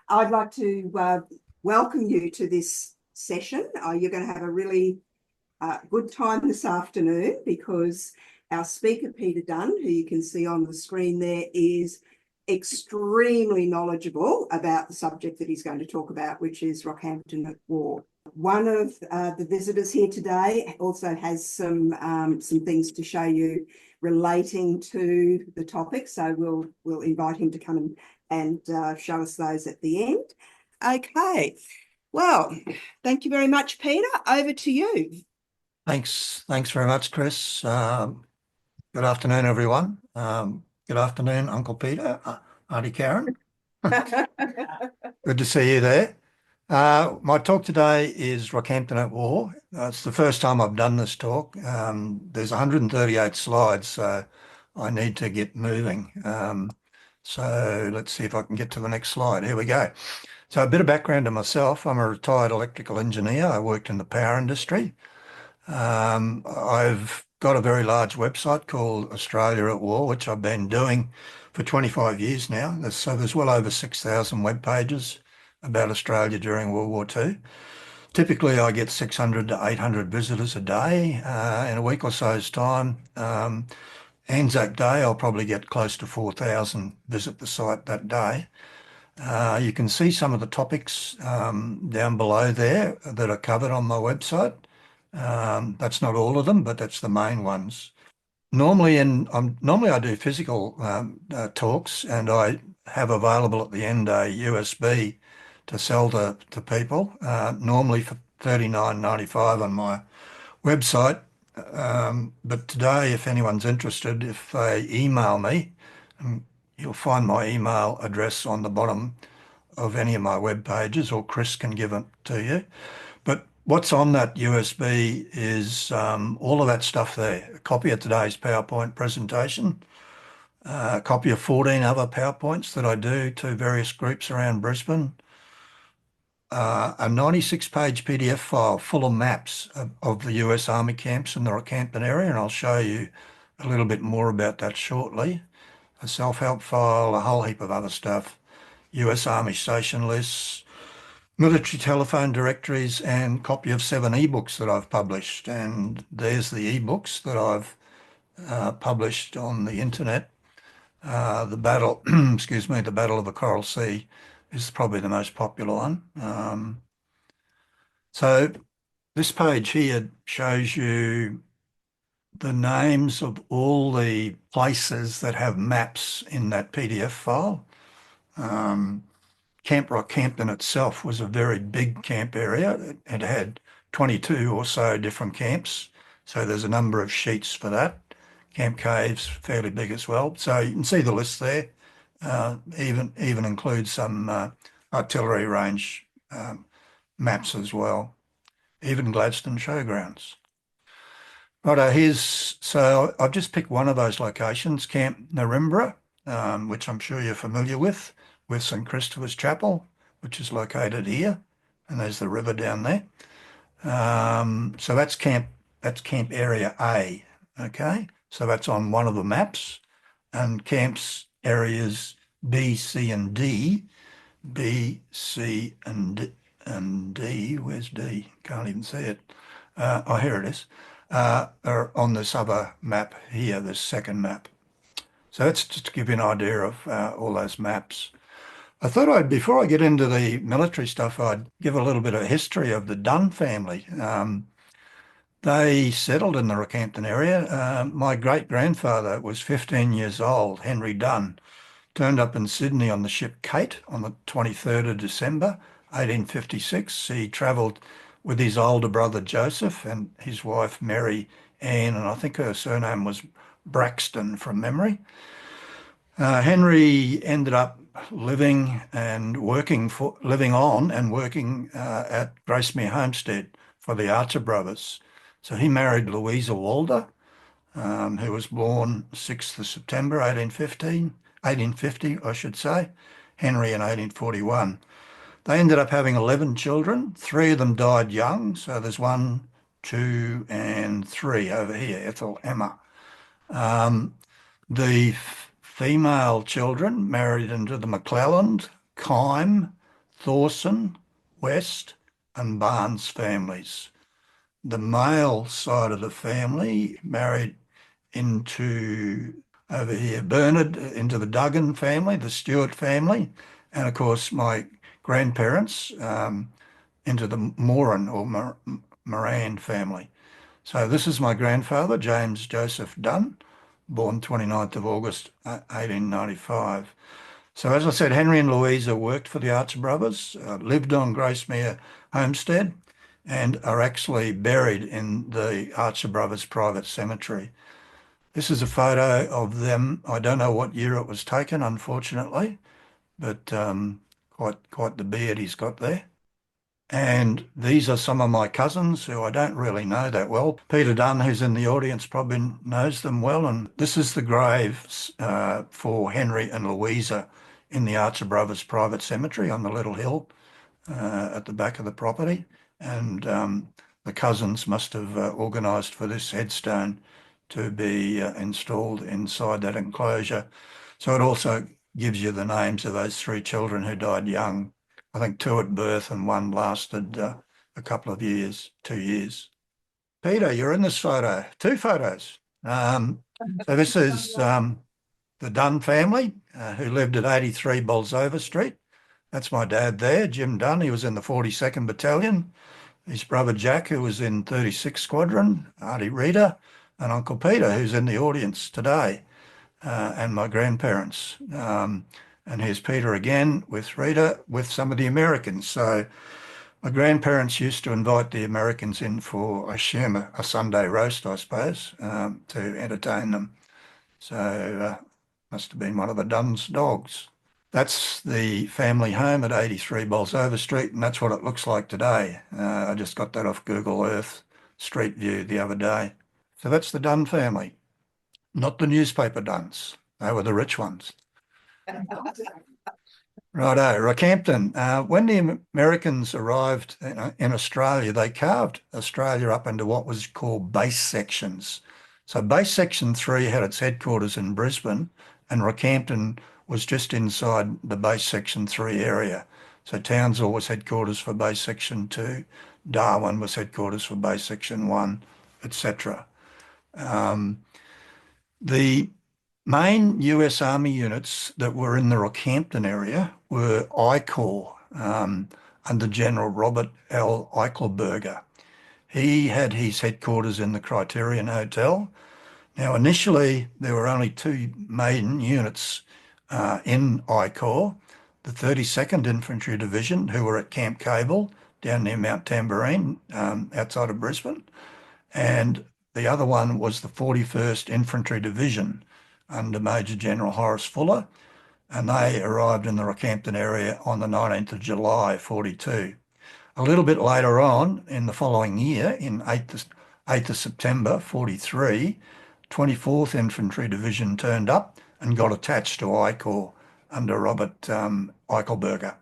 I'd like to welcome you to this session. You're going to have a really good time this afternoon because our speaker, Peter Dunn, who you can see on the screen there, is extremely knowledgeable about the subject that he's going to talk about, which is Rockhampton at war. One of the visitors here today also has some things to show you relating to the topic, so we'll invite him to come and show us those at the end. Okay, well, thank you very much, Peter. Over to you. Thanks very much, Chris. Good afternoon, everyone. Good afternoon, Uncle Peter, Auntie Karen. Good to see you there. My talk today is Rockhampton at War. It's the first time I've done this talk. There's 138 slides, so I need to get moving. So let's see if I can get to the next slide. Here we go. So a bit of background to myself. I'm a retired electrical engineer. I worked in the power industry. I've got a very large website called Australia at War, which I've been doing for 25 years now. So there's well over 6,000 web pages about Australia during World War II. Typically, I get 600 to 800 visitors a day. In a week or so's time, Anzac Day, I'll probably get close to 4,000 visit the site that day. You can see some of the topics down below there that are covered on my website. That's not all of them, but that's the main ones. Normally I do physical talks, and I have available at the end a USB to sell to people, normally for $39.95 on my website. But today, if anyone's interested, if they email me, you'll find my email address on the bottom of any of my web pages, or Chris can give it to you. But what's on that USB is all of that stuff there. A copy of today's PowerPoint presentation, a copy of 14 other PowerPoints that I do to various groups around Brisbane, a 96-page PDF file full of maps of the US Army camps in the Rockhampton area, and I'll show you a little bit more about that shortly. A self-help file, a whole heap of other stuff, US Army station lists, military telephone directories, and copy of 7 ebooks that I've published. And there's the ebooks that I've published on the internet. The Battle, excuse me, the Battle of the Coral Sea is probably the most popular one. So this page here shows you the names of all the places that have maps in that PDF file. Camp Rockhampton itself was a very big camp area. It had 22 or so different camps. So there's a number of sheets for that. Camp Cave's fairly big as well. So you can see the list there. Even includes some artillery range maps as well. Even Gladstone Showgrounds. Right, so I've just picked one of those locations, Camp Narimbra, which I'm sure you're familiar with St. Christopher's Chapel, which is located here, and there's the river down there. So that's camp area A, okay? So that's on one of the maps, and camps areas B, C, and D. B, C, and D. Where's D? Can't even see it. Oh, here it is. Are on this other map here, this second map. So that's just to give you an idea of all those maps. I thought before I get into the military stuff, I'd give a little bit of history of the Dunn family. They settled in the Rockhampton area. My great-grandfather was 15 years old, Henry Dunn, turned up in Sydney on the ship Kate on the 23rd of December, 1856. He travelled with his older brother Joseph and his wife Mary Ann, and I think her surname was Braxton from memory. Henry ended up living on and working at Gracemere Homestead for the Archer brothers. So he married Louisa Walder, who was born 6th of September 1850, I should say. Henry in 1841. They ended up having 11 children. 3 of them died young. So there's 1, 2, and 3 over here, Ethel, Emma. The female children married into the McClelland, Kyme, Thorson, West, and Barnes families. The male side of the family married into, over here, Bernard, into the Duggan family, the Stewart family, and of course my grandparents into the Moran or Moran family. So this is my grandfather, James Joseph Dunn, born 29th of August 1895. So as I said, Henry and Louisa worked for the Archer brothers, lived on Gracemere Homestead, and are actually buried in the Archer brothers private cemetery. This is a photo of them. I don't know what year it was taken, unfortunately, but quite the beard he's got there. And these are some of my cousins who I don't really know that well. Peter Dunn, who's in the audience, probably knows them well. And this is the graves for Henry and Louisa in the Archer Brothers private cemetery on the little hill at the back of the property. And the cousins must have organised for this headstone to be installed inside that enclosure. So it also gives you the names of those three children who died young. I think two at birth and one lasted a couple of years, 2 years. Peter, you're in this photo, two photos. So this is the Dunn family who lived at 83 Bolsover Street. That's my dad there, Jim Dunn. He was in the 42nd Battalion. His brother Jack, who was in 36th Squadron, Auntie Rita, and Uncle Peter, who's in the audience today, and my grandparents. And here's Peter again with Rita, with some of the Americans. So my grandparents used to invite the Americans in for, I assume, a Sunday roast, I suppose, to entertain them. So must have been one of the Dunn's dogs. That's the family home at 83 Bolsover Street, and that's what it looks like today. I just got that off Google Earth Street View the other day. So that's the Dunn family, not the newspaper Dunns. They were the rich ones. Righto, Rockhampton. When the Americans arrived in Australia, they carved Australia up into what was called base sections. So base section 3 had its headquarters in Brisbane, and Rockhampton was just inside the base section 3 area. So Townsville was headquarters for base section 2, Darwin was headquarters for base section 1, etc. The main US Army units that were in the Rockhampton area were I Corps under General Robert L. Eichelberger. He had his headquarters in the Criterion Hotel. Now, initially, there were only two main units in I Corps, the 32nd Infantry Division, who were at Camp Cable down near Mount Tamborine outside of Brisbane, and the other one was the 41st Infantry Division under Major General Horace Fuller, and they arrived in the Rockhampton area on the 19th of July, 42. A little bit later on, in the following year, in 8th of September, 43, 24th Infantry Division turned up and got attached to I Corps under Robert Eichelberger.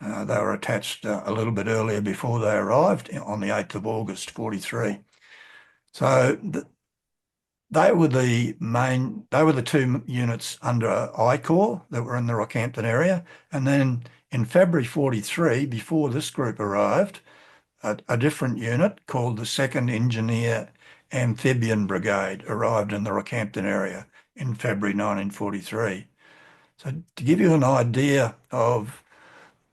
They were attached a little bit earlier before they arrived on the 8th of August, 43. So they were the two units under I Corps that were in the Rockhampton area. And then in February 43, before this group arrived, a different unit called the 2nd Engineer Amphibian Brigade arrived in the Rockhampton area in February 1943. So to give you an idea of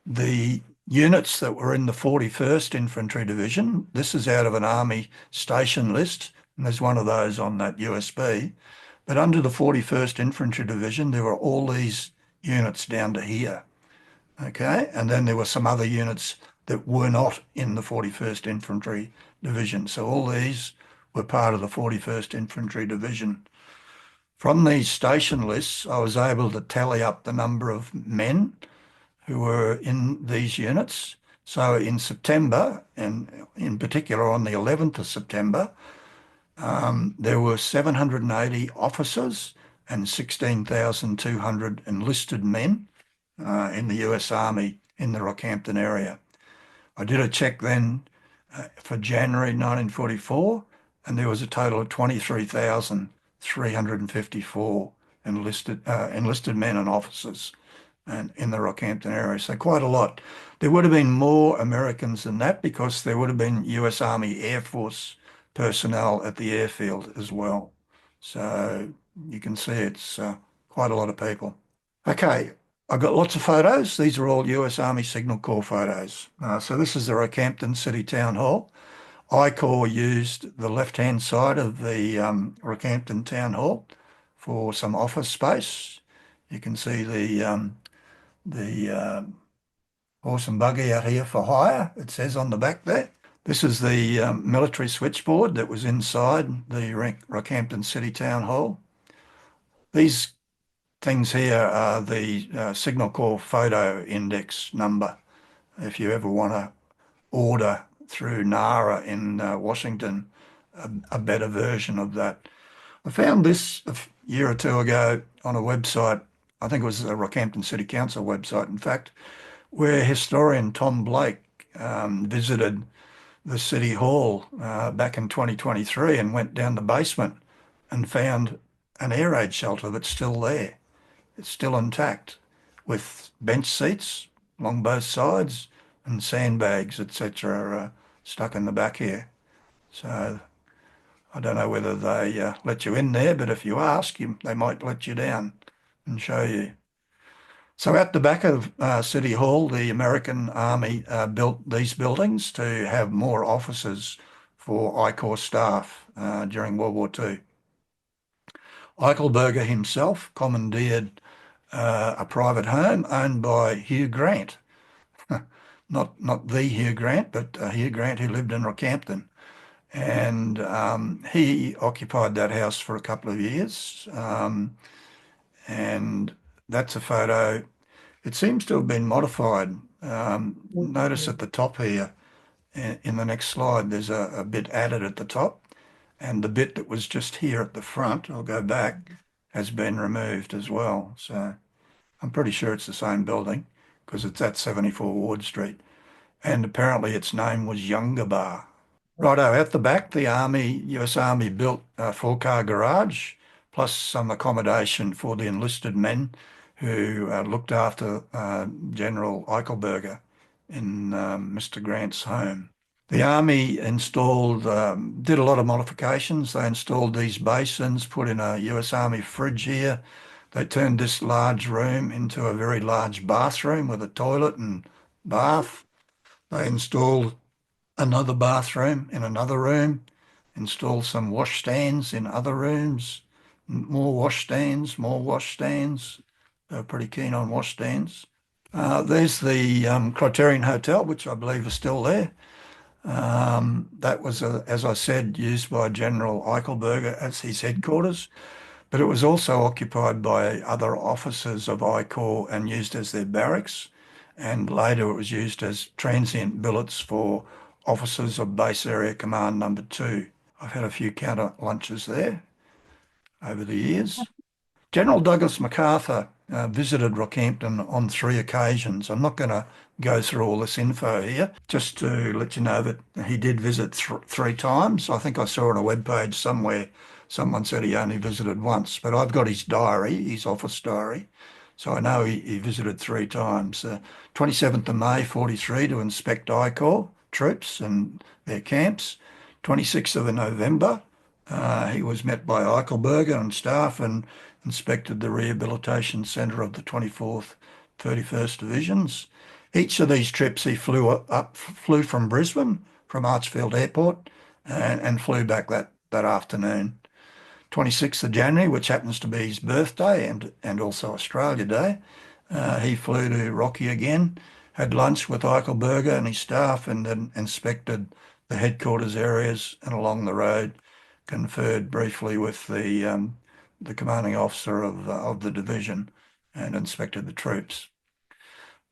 the units that were in the 41st Infantry Division, this is out of an Army station list, and there's one of those on that USB. But under the 41st Infantry Division, there were all these units down to here. Okay, and then there were some other units that were not in the 41st Infantry Division. So all these were part of the 41st Infantry Division. From these station lists, I was able to tally up the number of men who were in these units. So in September, and in particular on the 11th of September, there were 780 officers and 16,200 enlisted men in the US Army in the Rockhampton area. I did a check then for January 1944, and there was a total of 23,354 enlisted men and officers and in the Rockhampton area. So quite a lot. There would have been more Americans than that because there would have been US Army Air Force personnel at the airfield as well. So you can see it's quite a lot of people. Okay, I've got lots of photos. These are all US Army Signal Corps photos. So this is the Rockhampton City Town Hall. I Corps used the left-hand side of the Rockhampton Town Hall for some office space. You can see the horse and buggy out here for hire, it says on the back there. This is the military switchboard that was inside the Rockhampton City Town Hall. These things here are the Signal Corps photo index number. If you ever want to order through NARA in Washington a better version of that. I found this a year or two ago on a website, I think it was the Rockhampton City Council website, in fact, where historian Tom Blake visited the City Hall back in 2023 and went down the basement and found an air raid shelter that's still there. It's still intact with bench seats along both sides and sandbags, etc., stuck in the back here. So I don't know whether they let you in there, but if you ask, they might let you down and show you. So at the back of City Hall, the American Army built these buildings to have more offices for I Corps staff during World War II. Eichelberger himself commandeered a private home owned by Hugh Grant. Not the Hugh Grant, but Hugh Grant who lived in Rockhampton. And he occupied that house for a couple of years. And that's a photo. It seems to have been modified. Notice at the top here, in the next slide, there's a bit added at the top. And the bit that was just here at the front, I'll go back, has been removed as well. So I'm pretty sure it's the same building because it's at 74 Ward Street. And apparently its name was Younger Bar. Righto, at the back, the US Army built a 4-car garage, plus some accommodation for the enlisted men who looked after General Eichelberger in Mr. Grant's home. The Army installed, did a lot of modifications. They installed these basins, put in a US Army fridge here. They turned this large room into a very large bathroom with a toilet and bath. They installed another bathroom in another room, installed some wash stands in other rooms, more wash stands, more wash stands. They were pretty keen on wash stands. There's the Criterion Hotel, which I believe is still there. That was, as I said, used by General Eichelberger as his headquarters, but it was also occupied by other officers of I Corps and used as their barracks. And later it was used as transient billets for officers of Base Area Command Number 2. I've had a few counter lunches there over the years. General Douglas MacArthur visited Rockhampton on 3 occasions. I'm not going to go through all this info here, just to let you know that he did visit 3 times. I think I saw on a webpage somewhere someone said he only visited once, but I've got his diary, his office diary. So I know he visited 3 times. 27th of May, 43 to inspect I Corps troops and their camps. 26th of November, he was met by Eichelberger and staff and inspected the rehabilitation centre of the 24th, 31st Divisions. Each of these trips he flew from Brisbane, from Archfield Airport, and flew back that afternoon. 26th of January, which happens to be his birthday and also Australia Day, he flew to Rocky again, had lunch with Eichelberger and his staff, and then inspected the headquarters areas and along the road, conferred briefly with the commanding officer of the division and inspected the troops.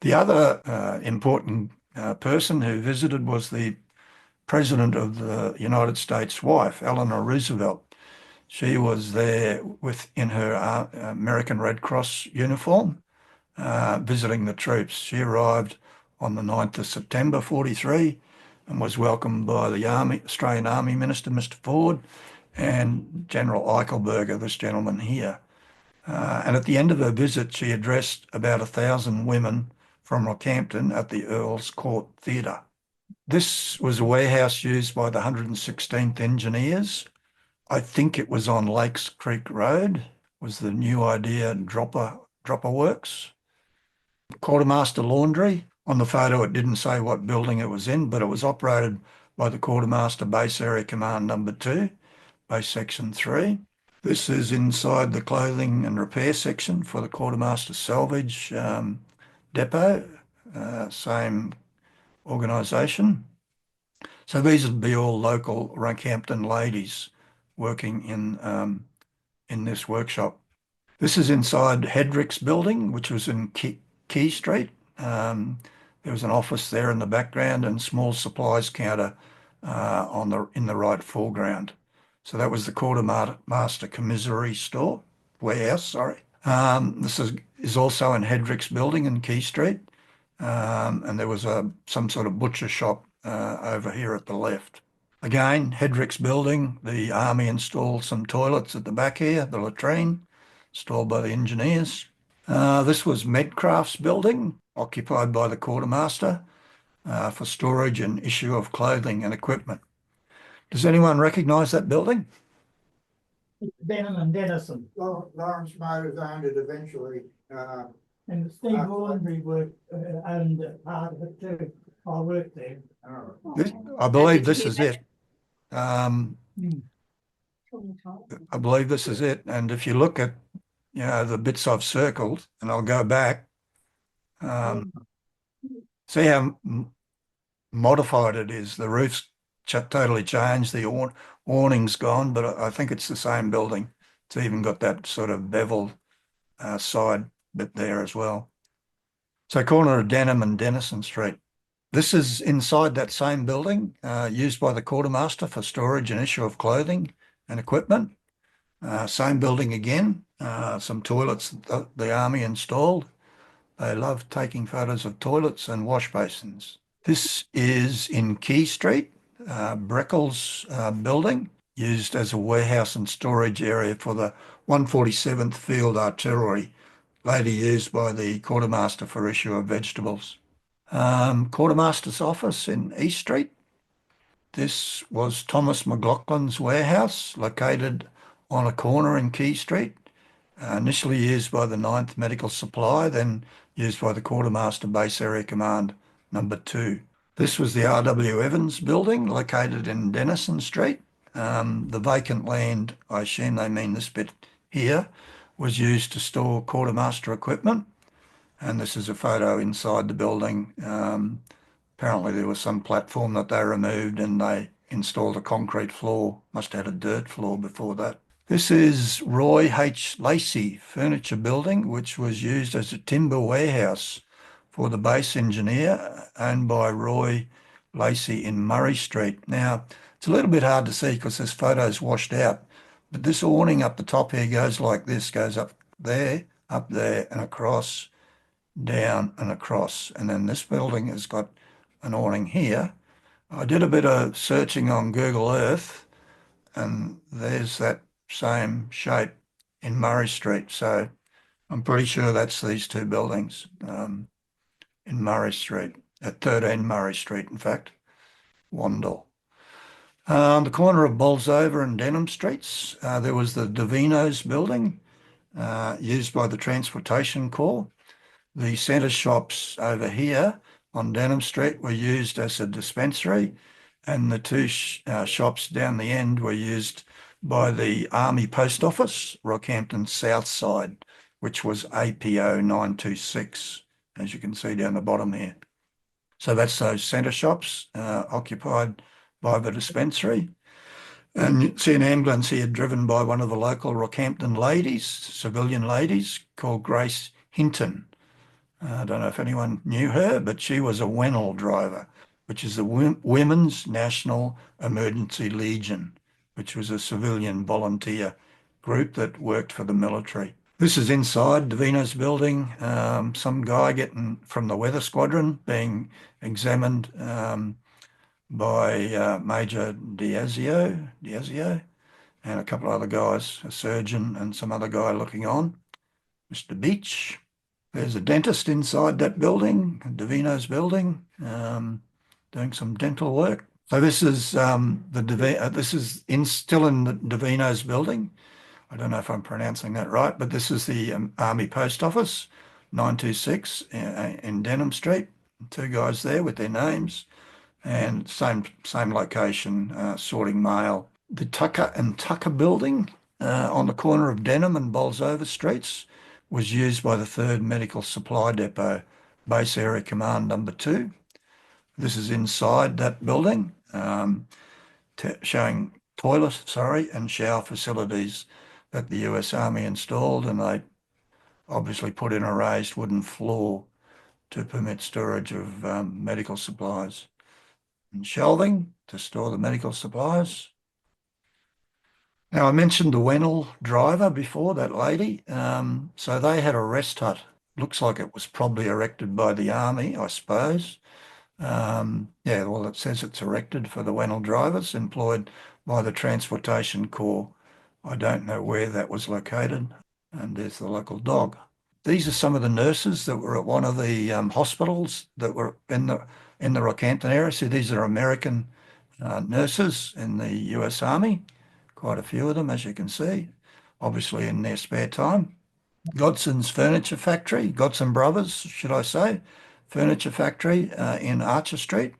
The other important person who visited was the President of the United States' wife, Eleanor Roosevelt. She was there in her American Red Cross uniform, visiting the troops. She arrived on the 9th of September 43 and was welcomed by the Australian Army Minister, Mr. Ford, and General Eichelberger, this gentleman here. And at the end of her visit, she addressed about 1,000 women from Rockhampton at the Earl's Court Theatre. This was a warehouse used by the 116th Engineers. I think it was on Lakes Creek Road, was the new idea dropper works. Quartermaster Laundry. On the photo, it didn't say what building it was in, but it was operated by the Quartermaster Base Area Command Number 2, Base Section 3. This is inside the clothing and repair section for the Quartermaster Salvage Depot, same organisation. So these would be all local Rockhampton ladies working in this workshop. This is inside Hedrick's building, which was in Key Street. There was an office there in the background and small supplies counter in the right foreground. So that was the Quartermaster Commissary store, warehouse, sorry. This is also in Hedrick's building in Key Street. And there was some sort of butcher shop over here at the left. Again, Hedrick's building, the Army installed some toilets at the back here, the latrine, installed by the engineers. This was Medcraft's building, occupied by the quartermaster for storage and issue of clothing and equipment. Does anyone recognise that building? Denham and Dennison. Lawrence Motors owned it eventually. And Steve Laundry owned part of it too. I worked there. I believe this is it. I believe this is it. And if you look at, the bits I've circled, and I'll go back, see how modified it is. The roof's totally changed. The awning's gone, but I think it's the same building. It's even got that sort of beveled side bit there as well. So corner of Denham and Dennison Street. This is inside that same building, used by the quartermaster for storage and issue of clothing and equipment. Same building again, some toilets the Army installed. They love taking photos of toilets and wash basins. This is in Key Street, Breckles building, used as a warehouse and storage area for the 147th Field Artillery, later used by the quartermaster for issue of vegetables. Quartermaster's office in East Street. This was Thomas McLaughlin's warehouse, located on a corner in Key Street, initially used by the 9th Medical Supply, then used by the Quartermaster Base Area Command Number 2. This was the R.W. Evans building, located in Dennison Street. The vacant land, I assume they mean this bit here, was used to store quartermaster equipment. And this is a photo inside the building. Apparently there was some platform that they removed and they installed a concrete floor. Must have had a dirt floor before that. This is Roy H. Lacey Furniture Building, which was used as a timber warehouse for the base engineer, owned by Roy Lacey in Murray Street. Now, it's a little bit hard to see because this photo's washed out, but this awning up the top here goes like this, goes up there, and across, down and across. And then this building has got an awning here. I did a bit of searching on Google Earth and there's that same shape in Murray Street. So I'm pretty sure that's these two buildings in Murray Street, at 13 Murray Street, in fact, Wandle. The corner of Bolsover and Denham Streets, there was the Davino's building used by the Transportation Corps. The centre shops over here on Denham Street were used as a dispensary, and the two shops down the end were used by the Army Post Office, Rockhampton South Side, which was APO 926, as you can see down the bottom here. So that's those centre shops occupied by the dispensary. And you see an ambulance here driven by one of the local Rockhampton ladies, civilian ladies, called Grace Hinton. I don't know if anyone knew her, but she was a Wennell driver, which is the Women's National Emergency Legion, which was a civilian volunteer group that worked for the military. This is inside Davino's building. Some guy getting from the weather squadron being examined by Major Diazio, and a couple of other guys, a surgeon and some other guy looking on. Mr. Beach. There's a dentist inside that building, Davino's building, doing some dental work. So this is still in the Davino's building. I don't know if I'm pronouncing that right, but this is the Army Post Office, 926 in Denham Street. Two guys there with their names, and same location, sorting mail. The Tucker and Tucker building on the corner of Denham and Bolsover Streets was used by the 3rd Medical Supply Depot, Base Area Command number 2. This is inside that building, showing toilet, and shower facilities that the US Army installed, and they obviously put in a raised wooden floor to permit storage of medical supplies, and shelving to store the medical supplies. Now, I mentioned the Wennell driver before, that lady. So they had a rest hut. Looks like it was probably erected by the Army, I suppose. Yeah, well, it says it's erected for the Wennell drivers employed by the Transportation Corps. I don't know where that was located. And there's the local dog. These are some of the nurses that were at one of the hospitals that were in the Rockhampton area. So these are American nurses in the US Army. Quite a few of them, as you can see, obviously in their spare time. Godson's Furniture Factory, Godson Brothers, should I say, Furniture Factory in Archer Street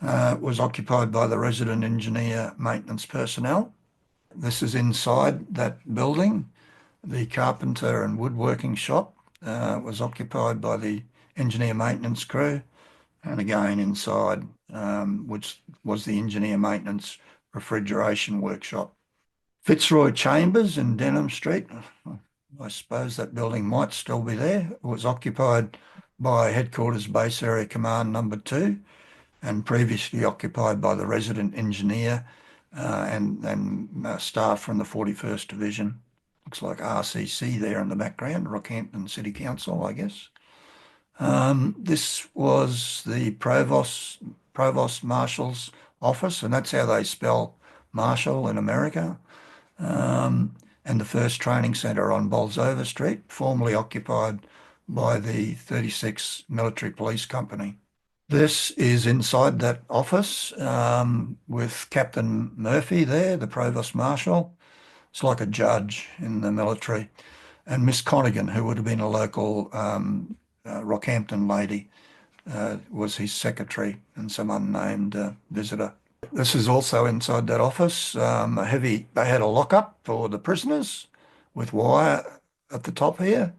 was occupied by the resident engineer maintenance personnel. This is inside that building. The carpenter and woodworking shop was occupied by the engineer maintenance crew, and again inside, which was the engineer maintenance refrigeration workshop. Fitzroy Chambers in Denham Street, I suppose that building might still be there. It was occupied by Headquarters Base Area Command number 2 and previously occupied by the resident engineer and staff from the 41st Division. Looks like RCC there in the background, Rockhampton City Council, I guess. This was the Provost Marshal's office, and that's how they spell Marshal in America. And the first training centre on Bolsover Street, formerly occupied by the 36th Military Police Company. This is inside that office with Captain Murphy there, the Provost Marshal. It's like a judge in the military. And Miss Connigan, who would have been a local Rockhampton lady, was his secretary and some unnamed visitor. This is also inside that office. They had a lockup for the prisoners with wire at the top here.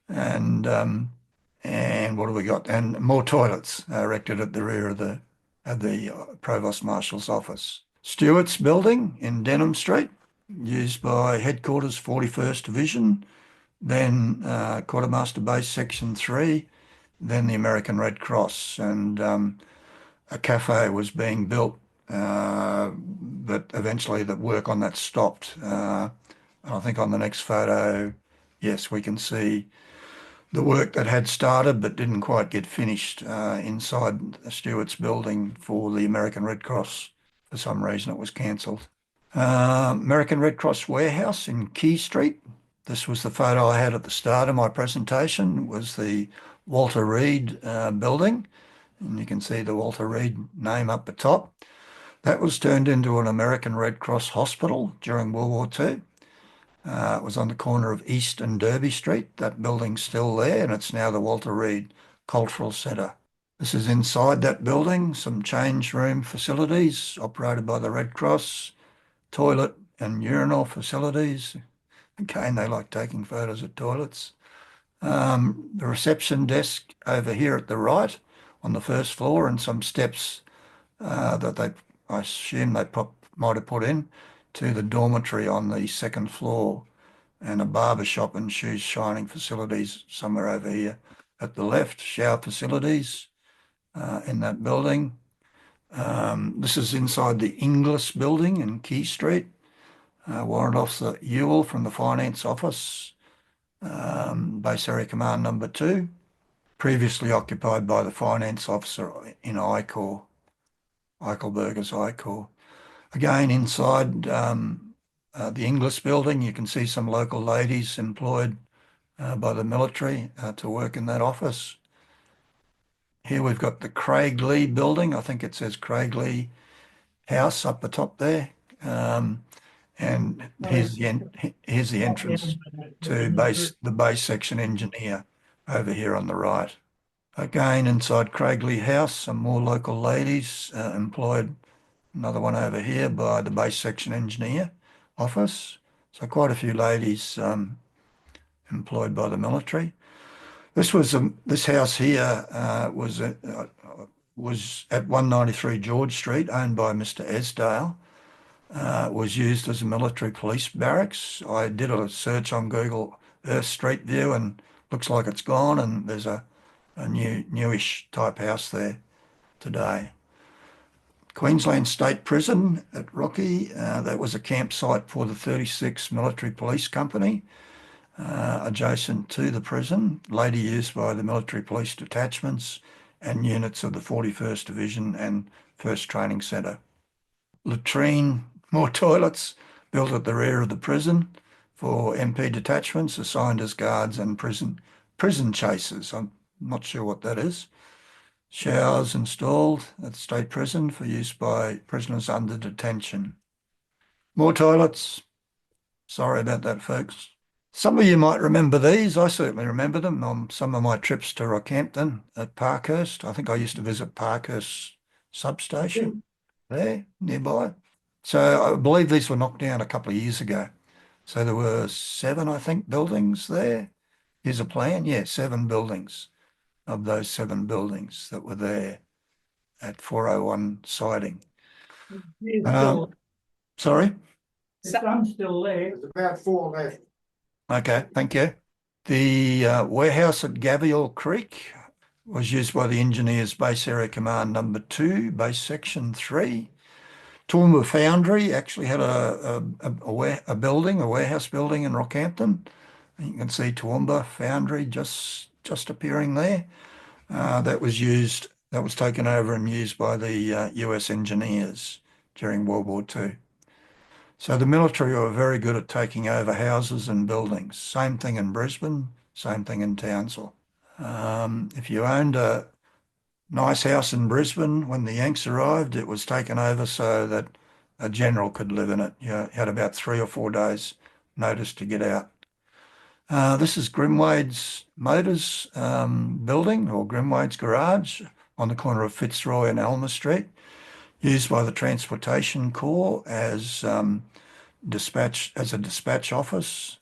And what have we got? And more toilets erected at the rear of the Provost Marshal's office. Stewart's building in Denham Street, used by Headquarters 41st Division, then Quartermaster Base Section 3, then the American Red Cross, and a cafe was being built, but eventually the work on that stopped. I think on the next photo, yes, we can see the work that had started but didn't quite get finished inside the Stewart's building for the American Red Cross. For some reason it was cancelled. American Red Cross warehouse in Key Street. This was the photo I had at the start of my presentation. It was the Walter Reed building, and you can see the Walter Reed name up the top. That was turned into an American Red Cross hospital during World War II. It was on the corner of East and Derby Street. That building's still there, and it's now the Walter Reed Cultural Centre. This is inside that building, some change room facilities operated by the Red Cross, toilet and urinal facilities. Again, they like taking photos of toilets. The reception desk over here at the right on the first floor, and some steps that I assume they might have put in to the dormitory on the second floor, and a barber shop and shoes shining facilities somewhere over here at the left. Shower facilities in that building. This is inside the Inglis building in Key Street. Warrant Officer Ewell from the Finance Office, Base Area Command number 2, previously occupied by the Finance Officer in I-Corps, Eichelberger's I-Corps. Again, inside the Inglis building, you can see some local ladies employed by the military to work in that office. Here we've got the Craig Lee building. I think it says Craig Lee House up the top there. And here's the entrance to the base section engineer over here on the right. Again, inside Craig Lee House, some more local ladies employed. Another one over here by the base section engineer office. So quite a few ladies employed by the military. This house here was at 193 George Street, owned by Mr. Esdale. Was used as a military police barracks. I did a search on Google Earth Street View and looks like it's gone, and there's a newish type house there today. Queensland State Prison at Rocky, that was a campsite for the 36th Military Police Company, adjacent to the prison, later used by the military police detachments and units of the 41st Division and 1st Training Centre. Latrine, more toilets built at the rear of the prison for MP detachments assigned as guards and prison chasers. I'm not sure what that is. Showers installed at the state prison for use by prisoners under detention. More toilets. Sorry about that, folks. Some of you might remember these. I certainly remember them on some of my trips to Rockhampton at Parkhurst. I think I used to visit Parkhurst substation there nearby. So I believe these were knocked down a couple of years ago. So there were 7, I think, buildings there. Here's a plan. Yeah, 7 buildings of those 7 buildings that were there at 401 siding. Sorry? I'm still there. There's about 4 left. Okay, thank you. The warehouse at Gavial Creek was used by the Engineers Base Area Command Number 2, Base Section 3. Toowoomba Foundry actually had a warehouse building in Rockhampton. You can see Toowoomba Foundry just appearing there. That was taken over and used by the US engineers during World War II. So the military were very good at taking over houses and buildings. Same thing in Brisbane, same thing in Townsville. If you owned a nice house in Brisbane, when the Yanks arrived, it was taken over so that a general could live in it. You had about 3 or 4 days notice to get out. This is Grimwade's Motors building, or Grimwade's garage, on the corner of Fitzroy and Alma Street, used by the Transportation Corps as a dispatch office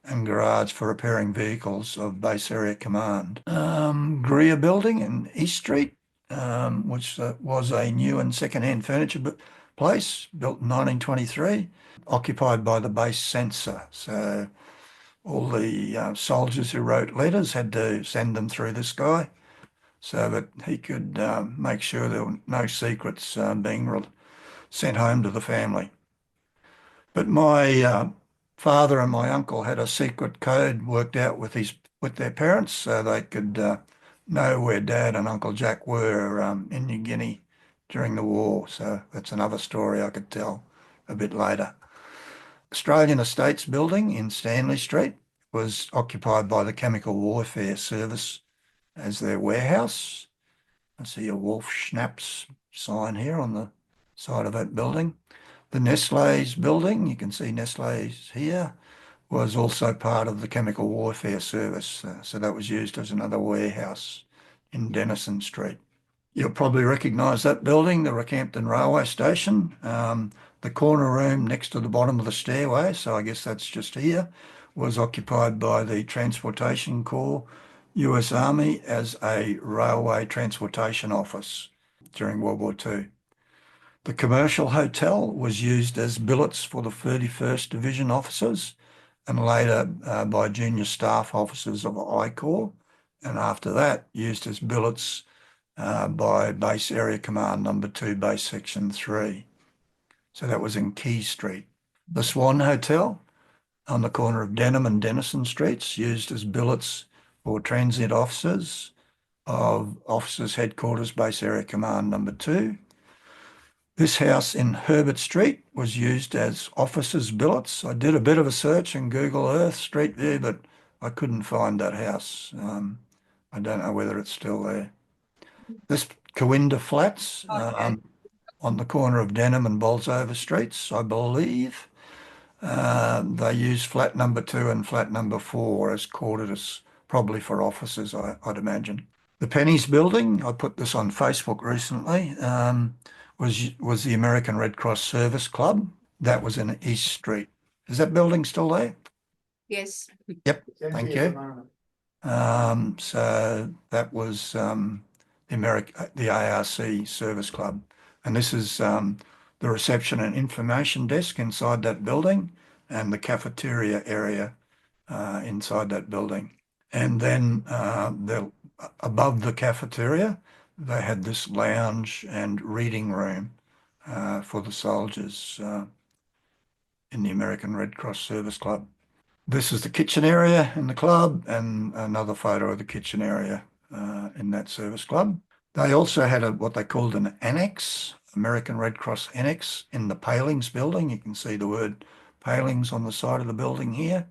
and garage for repairing vehicles of Base Area Command. Greer Building in East Street, which was a new and second-hand furniture place, built in 1923, occupied by the base censor. So all the soldiers who wrote letters had to send them through this guy so that he could make sure there were no secrets being sent home to the family. But my father and my uncle had a secret code worked out with their parents so they could know where Dad and Uncle Jack were in New Guinea during the war. So that's another story I could tell a bit later. Australian Estates building in Stanley Street was occupied by the Chemical Warfare Service as their warehouse. I see a Wolf Schnaps sign here on the side of that building. The Nestle's building, you can see Nestle's here, was also part of the Chemical Warfare Service. So that was used as another warehouse in Denison Street. You'll probably recognise that building, the Rockhampton Railway Station. The corner room next to the bottom of the stairway, so I guess that's just here, was occupied by the Transportation Corps, US Army, as a railway transportation office during World War II. The commercial hotel was used as billets for the 31st Division officers and later by junior staff officers of I Corps, and after that used as billets by Base Area Command Number 2, Base Section 3. So that was in Key Street. The Swan Hotel on the corner of Denham and Denison Streets, used as billets for transient officers of Officers Headquarters, Base Area Command Number 2. This house in Herbert Street was used as officers' billets. I did a bit of a search in Google Earth Street View, but I couldn't find that house. I don't know whether it's still there. This Coimbra Flats, on the corner of Denham and Bolsover Streets, I believe. They use flat number 2 and flat number 4 as quarters, probably for offices, I'd imagine. The Pennies building, I put this on Facebook recently, was the American Red Cross Service Club. That was in East Street. Is that building still there? Yes. Yep, It's empty thank at the you. moment. So that was the ARC Service Club. And this is the reception and information desk inside that building and the cafeteria area inside that building. And then above the cafeteria, they had this lounge and reading room for the soldiers in the American Red Cross Service Club. This is the kitchen area in the club and another photo of the kitchen area in that service club. They also had what they called an annex, American Red Cross annex in the Palings building. You can see the word Palings on the side of the building here.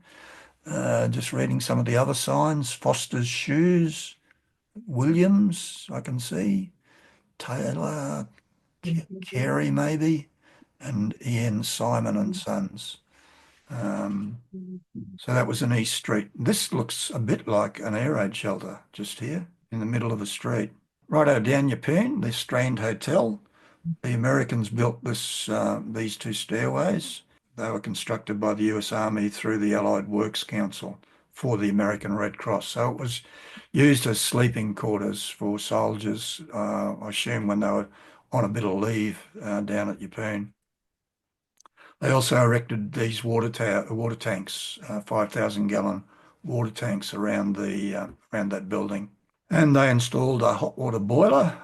Just reading some of the other signs, Foster's Shoes, Williams, I can see, Taylor, Carey maybe, and Ian Simon and Sons. So that was in East Street. This looks a bit like an air raid shelter just here in the middle of the street. Righto down Yeppoon, the Strand Hotel. The Americans built these 2 stairways. They were constructed by the US Army through the Allied Works Council for the American Red Cross. So it was used as sleeping quarters for soldiers, I assume when they were on a bit of leave down at Yeppoon. They also erected these water tanks, 5,000-gallon water tanks around that building. And they installed a hot water boiler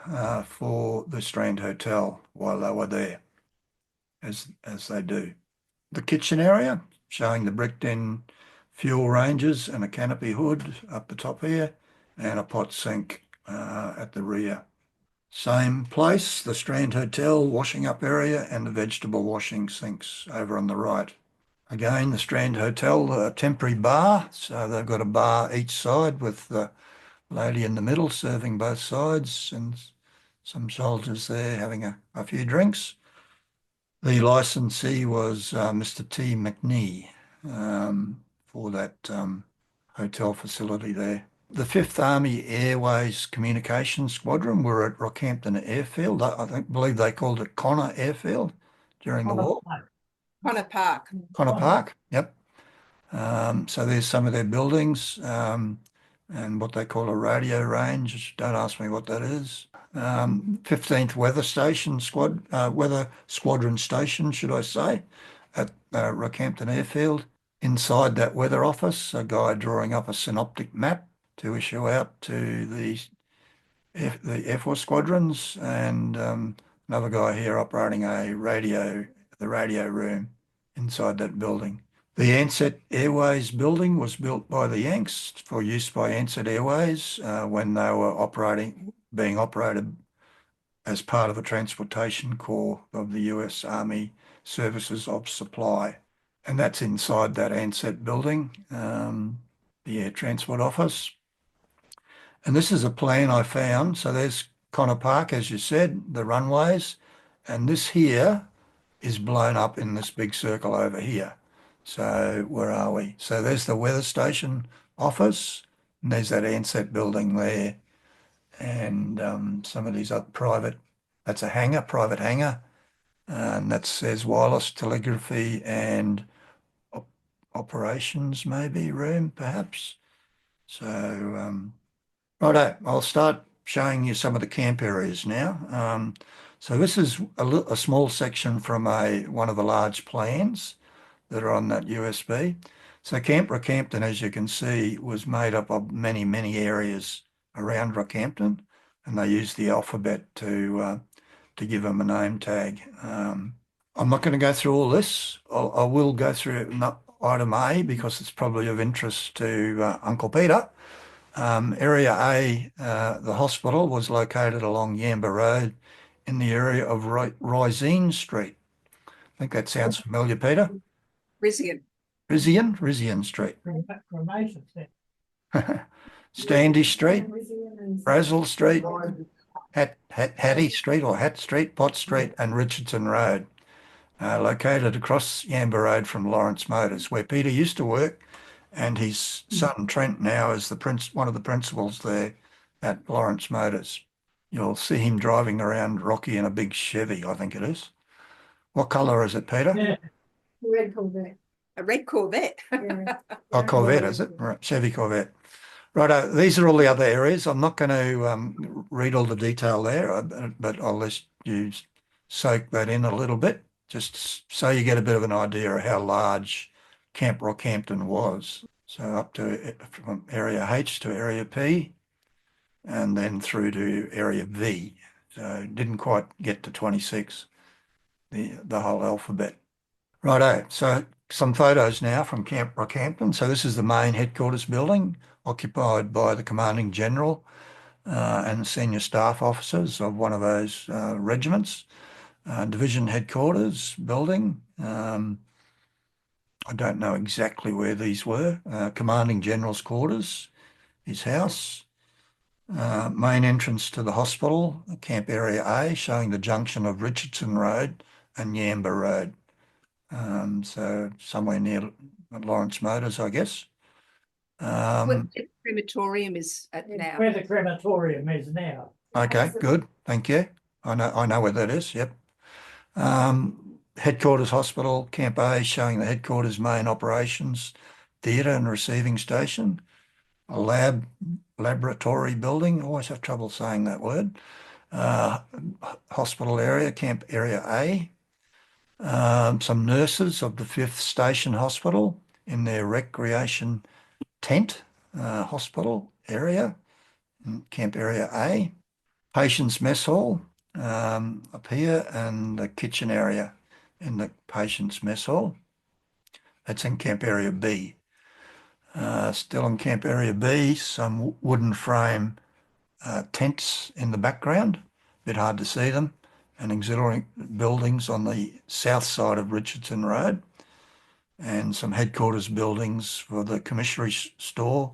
for the Strand Hotel while they were there, as they do. The kitchen area, showing the bricked-in fuel ranges and a canopy hood up the top here, and a pot sink at the rear. Same place, the Strand Hotel washing up area and the vegetable washing sinks over on the right. Again, the Strand Hotel, a temporary bar. So they've got a bar each side with the lady in the middle serving both sides and some soldiers there having a few drinks. The licensee was Mr. T. McNee for that hotel facility there. The 5th Army Airways Communications Squadron were at Rockhampton Airfield. I believe they called it Connor Airfield during the war. Connor Park. Connor Park, yep. So there's some of their buildings and what they call a radio range. Don't ask me what that is. 15th Weather Squadron Station, should I say, at Rockhampton Airfield. Inside that weather office, a guy drawing up a synoptic map to issue out to the Air Force squadrons, and another guy here operating the radio room inside that building. The Ansett Airways building was built by the Yanks for use by Ansett Airways when they were being operated as part of the Transportation Corps of the US Army Services of Supply. And that's inside that Ansett building, the Air Transport Office. And this is a plan I found. So there's Connor Park, as you said, the runways. And this here is blown up in this big circle over here. So where are we? So there's the weather station office. And there's that Ansett building there. And some of these other that's a hangar, private hangar. And that says wireless telegraphy and operations maybe room, perhaps. So, righto, I'll start showing you some of the camp areas now. So this is a small section from one of the large plans that are on that USB. So Camp Rockhampton, as you can see, was made up of many, many areas around Rockhampton, and they used the alphabet to give them a name tag. I'm not going to go through all this. I will go through item A because it's probably of interest to Uncle Peter. Area A, the hospital was located along Yamba Road in the area of Rysine Street. I think that sounds familiar, Peter. Rizian. Rizian Street. Cremation centre. Standish Street, Brazil Street, Hattie Street or Hat Street, Pot Street, and Richardson Road, located across Yamba Road from Lawrence Motors, where Peter used to work, and his son Trent now is one of the principals there at Lawrence Motors. You'll see him driving around Rocky in a big Chevy, I think it is. What colour is it, Peter? Yeah. Red Corvette. A red Corvette. Yeah. Oh, Corvette, is it? Right, Chevy Corvette. Right, these are all the other areas. I'm not going to read all the detail there, but I'll let you soak that in a little bit, just so you get a bit of an idea of how large Camp Rockhampton was. So up to from Area H to Area P, and then through to Area V. So didn't quite get to 26, the whole alphabet. Righto, so some photos now from Camp Rockhampton. So this is the main headquarters building, occupied by the Commanding General and senior staff officers of one of those regiments. Division headquarters building. I don't know exactly where these were. Commanding General's quarters, his house. Main entrance to the hospital, Camp Area A, showing the junction of Richardson Road and Yamba Road. So somewhere near Lawrence Motors, I guess. Where the crematorium is at now. Where the crematorium is now. Okay, good. Thank you. I know where that is. Yep. Headquarters Hospital, Camp A, showing the headquarters main operations, theatre and receiving station, a laboratory building. Always have trouble saying that word. Hospital area, Camp Area A. Some nurses of the 5th Station Hospital in their recreation tent hospital area, Camp Area A. Patients Mess Hall up here, and the kitchen area in the Patients Mess Hall. That's in Camp Area B. Still in Camp Area B, some wooden frame tents in the background. A bit hard to see them. And auxiliary buildings on the south side of Richardson Road, and some headquarters buildings for the commissary store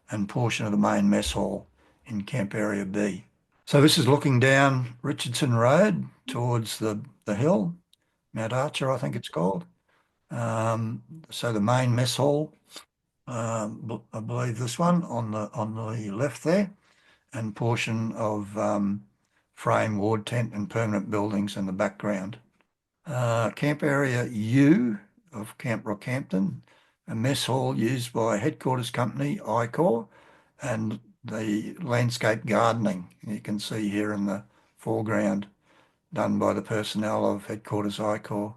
and portion of the main mess hall in Camp Area B. So this is looking down Richardson Road towards the hill, Mount Archer, I think it's called. So the main mess hall, I believe this one on the left there, and portion of frame ward tent and permanent buildings in the background. Camp Area U of Camp Rockhampton, a mess hall used by headquarters company ICOR, and the landscape gardening you can see here in the foreground, done by the personnel of headquarters ICOR.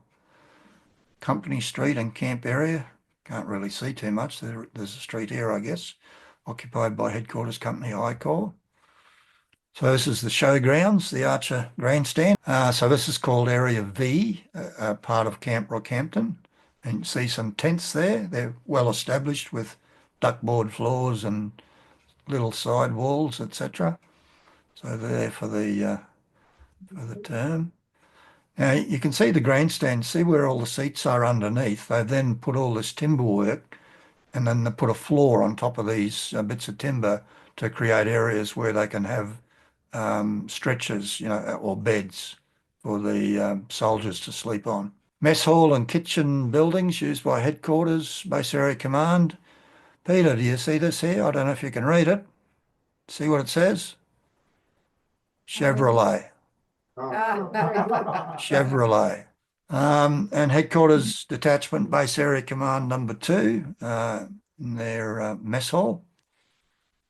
Company Street and Camp Area, can't really see too much. There's a street here, I guess, occupied by headquarters company ICOR. So this is the showgrounds, the Archer Grandstand. So this is called Area V, part of Camp Rockhampton. And you see some tents there. They're well established with duckboard floors and little side walls, etc. So they're there for the term. Now you can see the grandstand, see where all the seats are underneath. They then put all this timber work, and then they put a floor on top of these bits of timber to create areas where they can have stretchers, or beds for the soldiers to sleep on. Mess hall and kitchen buildings used by headquarters, base area command. Peter, do you see this here? I don't know if you can read it. See what it says? Chevrolet. Chevrolet. And headquarters detachment, base area command number 2, in their mess hall.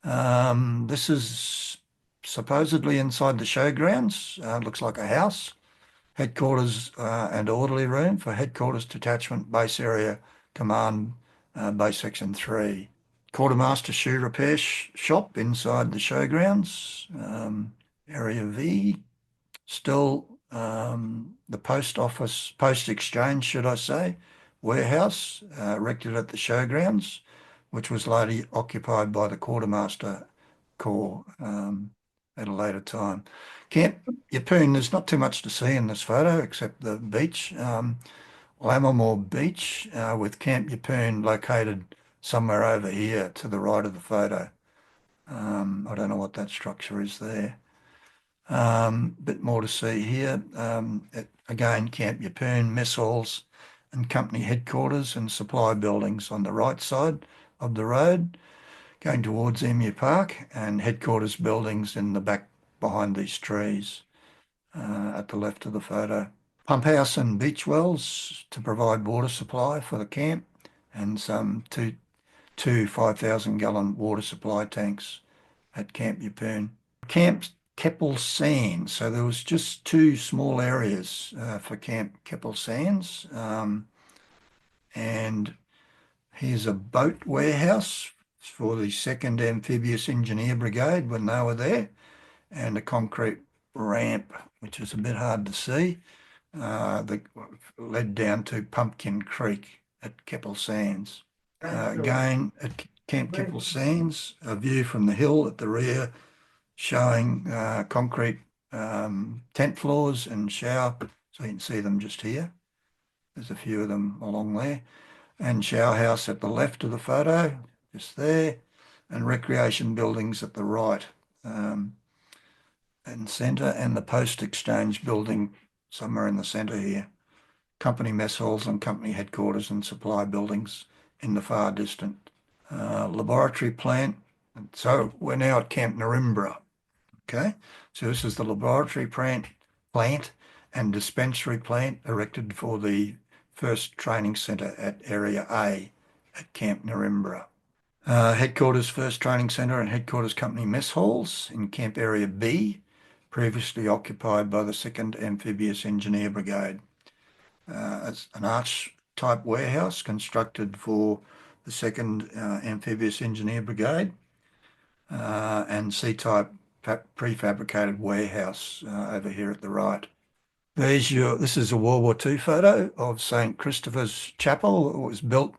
This is supposedly inside the showgrounds. Looks like a house. Headquarters and orderly room for headquarters detachment, base area command, base section 3. Quartermaster shoe repair shop inside the showgrounds, area V. Still the post exchange, should I say, warehouse erected at the showgrounds, which was later occupied by the Quartermaster Corps at a later time. Camp Yeppoon, there's not too much to see in this photo except the beach. Lammermoor Beach with Camp Yeppoon located somewhere over here to the right of the photo. I don't know what that structure is there. Bit more to see here. Again, Camp Yeppoon, mess halls and company headquarters and supply buildings on the right side of the road, going towards Emu Park, and headquarters buildings in the back behind these trees at the left of the photo. Pump house and beach wells to provide water supply for the camp, and some two 5,000-gallon water supply tanks at Camp Yeppoon. Camp Keppel Sands. So there was just two small areas for Camp Keppel Sands. And here's a boat warehouse for the 2nd Amphibious Engineer Brigade when they were there, and a concrete ramp, which is a bit hard to see, that led down to Pumpkin Creek at Keppel Sands. Again, at Camp Keppel Sands, a view from the hill at the rear showing concrete tent floors and shower, so you can see them just here. There's a few of them along there. And shower house at the left of the photo, just there, and recreation buildings at the right and centre, and the post exchange building somewhere in the centre here. Company mess halls and company headquarters and supply buildings in the far distant. Laboratory plant. So we're now at Camp Narimbra. Okay, so this is the laboratory plant and dispensary plant erected for the first training centre at Area A at Camp Narimbra. Headquarters First Training Centre and Headquarters Company Mess Halls in Camp Area B, previously occupied by the 2nd Amphibious Engineer Brigade. It's an arch-type warehouse constructed for the 2nd Amphibious Engineer Brigade, and C-type prefabricated warehouse over here at the right. This is a World War II photo of St. Christopher's Chapel. It was built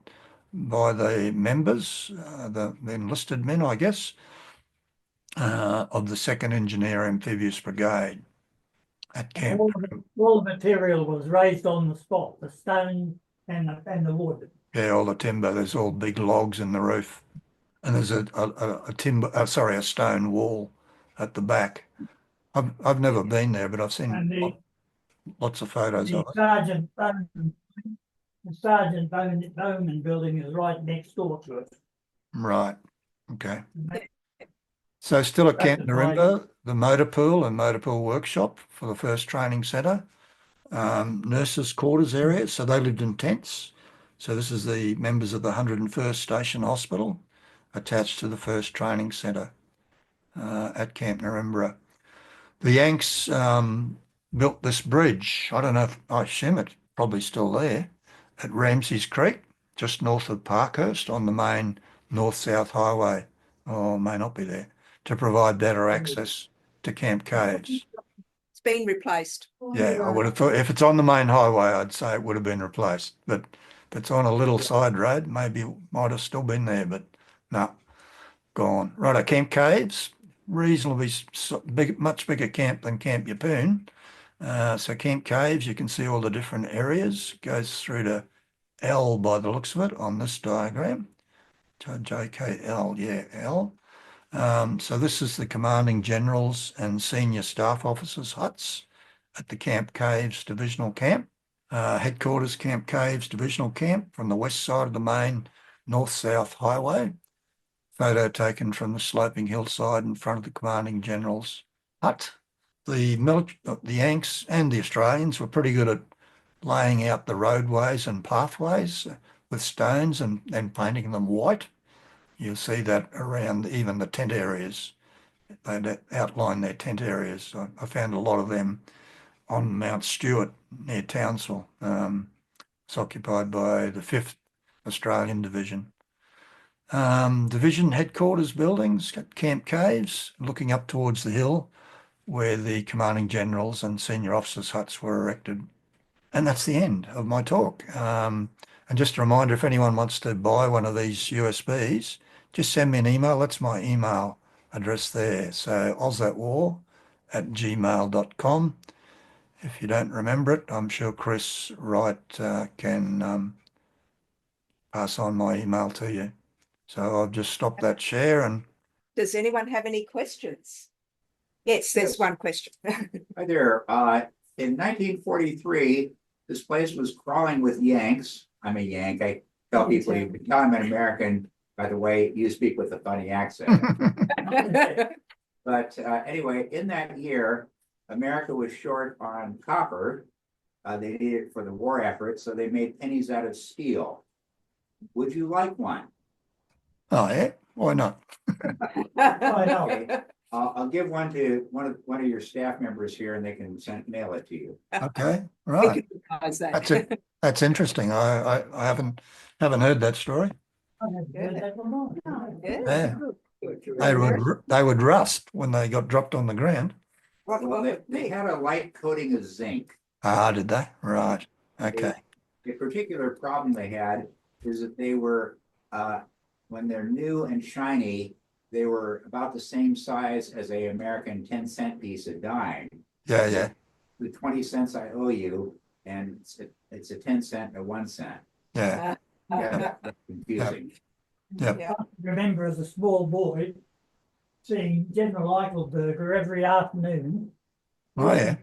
by the members, the enlisted men, I guess, of the 2nd Engineer Amphibious Brigade at camp. All the material was raised on the spot, the stone and the wood. Yeah, all the timber. There's all big logs in the roof, and there's a stone wall at the back. I've never been there, but I've seen lots of photos of it. The Sergeant Bowman building is right next door to it. Right. Okay. So still at Camp Narimbra, the motor pool and motor pool workshop for the first training centre. Nurses' quarters area. So they lived in tents. So this is the members of the 101st Station Hospital attached to the first training centre at Camp Narimbra. The Yanks built this bridge. I don't know if, I assume it's probably still there, at Ramsay's Creek, just north of Parkhurst on the main north-south highway, or may not be there, to provide better access to Camp Caves. It's been replaced. Yeah, I would have thought if it's on the main highway, I'd say it would have been replaced. But if it's on a little side road, maybe it might have still been there, but no, gone. Right, Camp Caves, reasonably big, much bigger camp than Camp Yeppoon. So Camp Caves, you can see all the different areas. Goes through to L by the looks of it on this diagram. JKL, yeah, L. So this is the commanding generals and senior staff officers' huts at the Camp Caves Divisional Camp. Headquarters Camp Caves Divisional Camp from the west side of the main north-south highway. Photo taken from the sloping hillside in front of the commanding general's hut. The Yanks and the Australians were pretty good at laying out the roadways and pathways with stones and painting them white. You'll see that around even the tent areas. They outline their tent areas. I found a lot of them on Mount Stewart near Townsville. It's occupied by the 5th Australian Division. Division headquarters buildings at Camp Caves, looking up towards the hill where the commanding generals and senior officers' huts were erected. And that's the end of my talk. And just a reminder, if anyone wants to buy one of these USBs, just send me an email. That's my email address there. So ozatwar@gmail.com. If you don't remember it, I'm sure Chris Wright can pass on my email to you. So I've just stopped that share and Does anyone have any questions? Yes, there's Yes. one question. Hi there. In 1943, this place was crawling with Yanks. I'm a Yank. I tell people you can tell I'm an American by the way you speak with a funny accent. But anyway, in that year, America was short on copper. They needed it for the war effort, so they made pennies out of steel. Would you like one? oh yeah, why not? I know. Okay. I'll give one to one of your staff members here, and they can mail it to you. Okay, We right. could organise that. That's it. That's interesting. I haven't heard that story. I haven't heard that one either. Yeah. Yeah. They would rust when they got dropped on the ground. Well, they had a light coating of zinc. Ah, did they? Right. Okay. The particular problem they had is that they were, when they're new and shiny, they were about the same size as a American 10-cent piece of dime. Yeah, yeah. The 20 cents I owe you, and it's a 10 cent and a 1 cent. Yeah. Yeah, that's confusing. Yep. Yeah. I remember as a small boy seeing General Eichelberger every afternoon Oh yeah.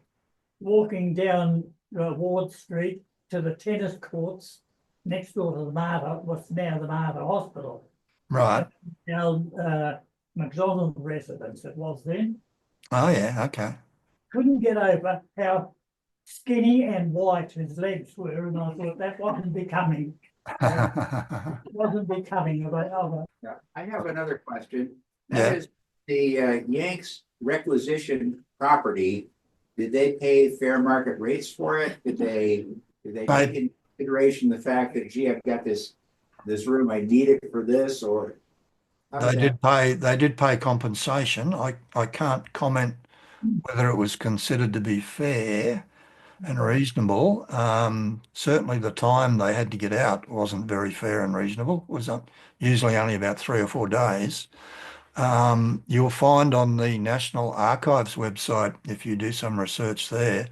walking down Ward Street to the tennis courts next door to the Mater, what's now the Mater Hospital. Right. Our McDonald residence it was then. Oh yeah. Okay. Couldn't get over how skinny and white his legs were, and I thought that wasn't becoming. Wasn't becoming of a Yeah, I have another question. Yeah. That is, the Yanks requisition property, did they pay fair market rates for it? Did they take into consideration the fact that, gee, I've got this room, I need it for this, or? They did pay compensation. I can't comment whether it was considered to be fair and reasonable. Certainly the time they had to get out wasn't very fair and reasonable. It was usually only about 3 or 4 days. You'll find on the National Archives website, if you do some research there,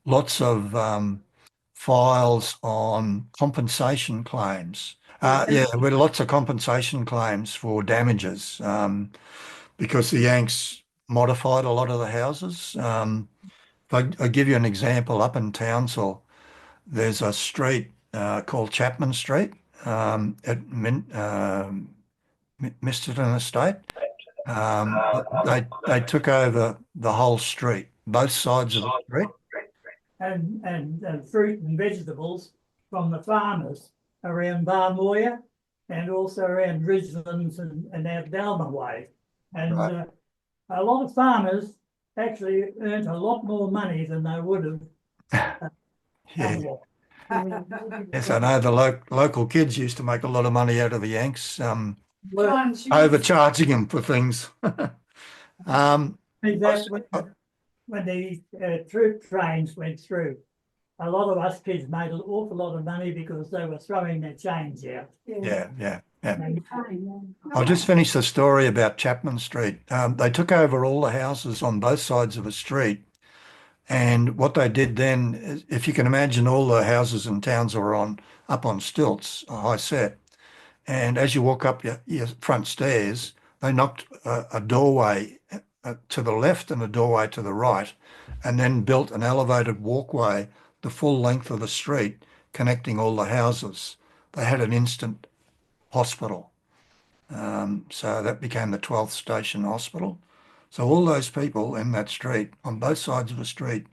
lots of files on compensation claims. With lots of compensation claims for damages because the Yanks modified a lot of the houses. I'll give you an example. Up in Townsville, there's a street called Chapman Street at Misterton Estate. They took over the whole street, both sides of the street. and fruit and vegetables from the farmers around Barmoya and also around Ridgelands and out Dalma Way. And Right. A lot of farmers actually earned a lot more money than they would have. Yeah. Yes, I know the local kids used to make a lot of money out of the Yanks, overcharging them for things. When the troop trains went through, a lot of us kids made an awful lot of money because they were throwing their change out. Yeah. And I'll just finish the story about Chapman Street. They took over all the houses on both sides of the street. And what they did then, is, if you can imagine, all the houses in towns are up on stilts, a high set. And as you walk up your front stairs, they knocked a doorway to the left and a doorway to the right, and then built an elevated walkway the full length of the street, connecting all the houses. They had an instant hospital. So that became the 12th Station Hospital. So all those people in that street, on both sides of the street,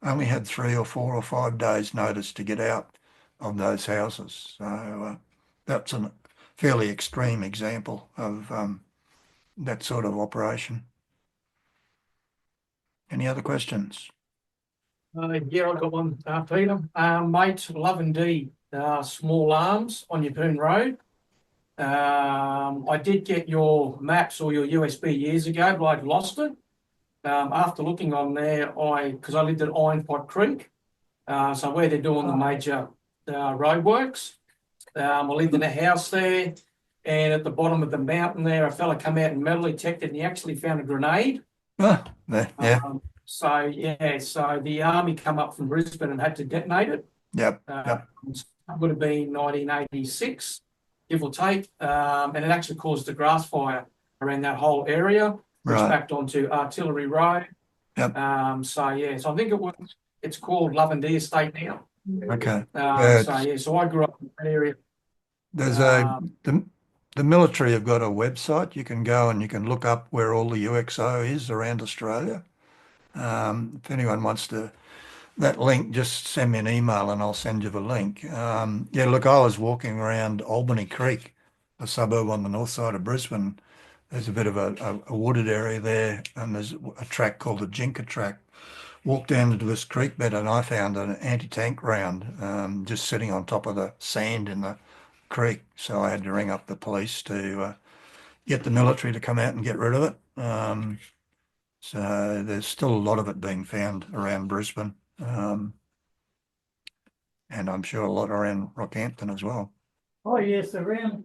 only had 3 or 4 or 5 days notice to get out of those houses. So that's a fairly extreme example of that sort of operation. Any other questions? Yeah, I've got one, Peter. Mate, love indeed, small arms on your Boone Road. I did get your maps or your USB years ago, but I'd lost it. After looking on there, because I lived at Iron Pot Creek, so where they're doing the major roadworks. I lived in a house there, and at the bottom of the mountain there, a fella come out and metal detected, and he actually found a grenade. Yeah. So the army come up from Brisbane and had to detonate it. Yep. It would have been 1986. give or take, and it actually caused a grass fire around that whole area, which Right. backed onto Artillery Road. Yep. So yeah, so I think it's called Lavender Estate now. Okay. Yeah, So yeah, so I grew up in that area. There's the military have got a website. You can go and you can look up where all the UXO is around Australia. If anyone wants that link, just send me an email and I'll send you the link. Yeah, look, I was walking around Albany Creek, a suburb on the north side of Brisbane. There's a bit of a wooded area there, and there's a track called the Jinka track. Walked down into this creek bed and I found an anti-tank round just sitting on top of the sand in the creek. So I had to ring up the police to get the military to come out and get rid of it. So there's still a lot of it being found around Brisbane. And I'm sure a lot around Rockhampton as well. Oh, yes, around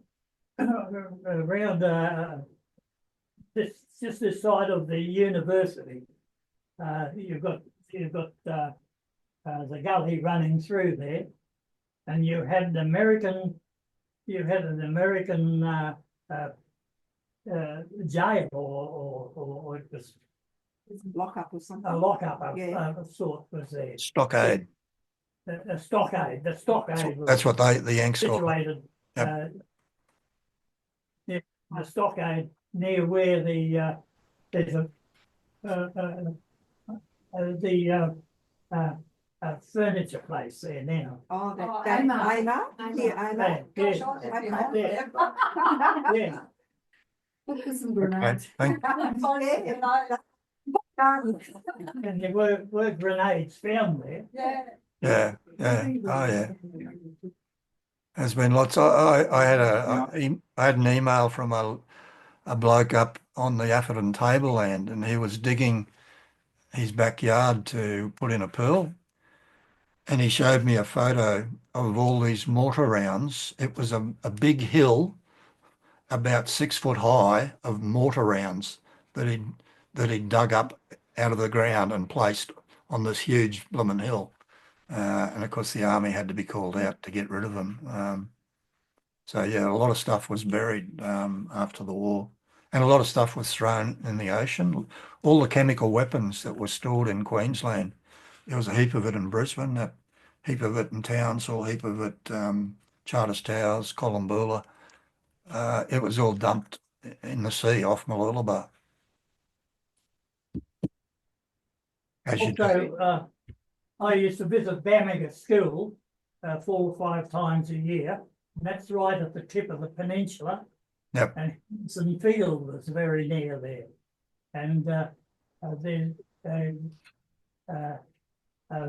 this side of the university. You've got the gully running through there, and you had an American jail or it was Lockup or something. a lockup Yeah. of sort was there. Stockade. The stockade. The stockade was That's what the Yanks call it. situated. Yep. Yeah, the stockade near where there's a furniture place there now. Oh, that Amar. Amar? Yeah, Amar. Yeah. Yeah. Look at some Okay, grenades. And there were grenades found there. Yeah. Yeah. Oh, yeah. There's been lots. I had an email from a bloke up on the Atherton tableland, and he was digging his backyard to put in a pool. And he showed me a photo of all these mortar rounds. It was a big hill, about 6 foot high, of mortar rounds that he'd dug up out of the ground and placed on this huge blooming hill. And of course, the army had to be called out to get rid of them. So yeah, a lot of stuff was buried after the war, and a lot of stuff was thrown in the ocean. All the chemical weapons that were stored in Queensland, there was a heap of it in Brisbane, a heap of it in Townsville, a heap of it Charters Towers, Columbula. It was all dumped in the sea off Mooloolaba. As you do. Also, I used to visit Bamaga School 4 or 5 times a year. And that's right at the tip of the peninsula. Yep. And Henson Field was very near there. And the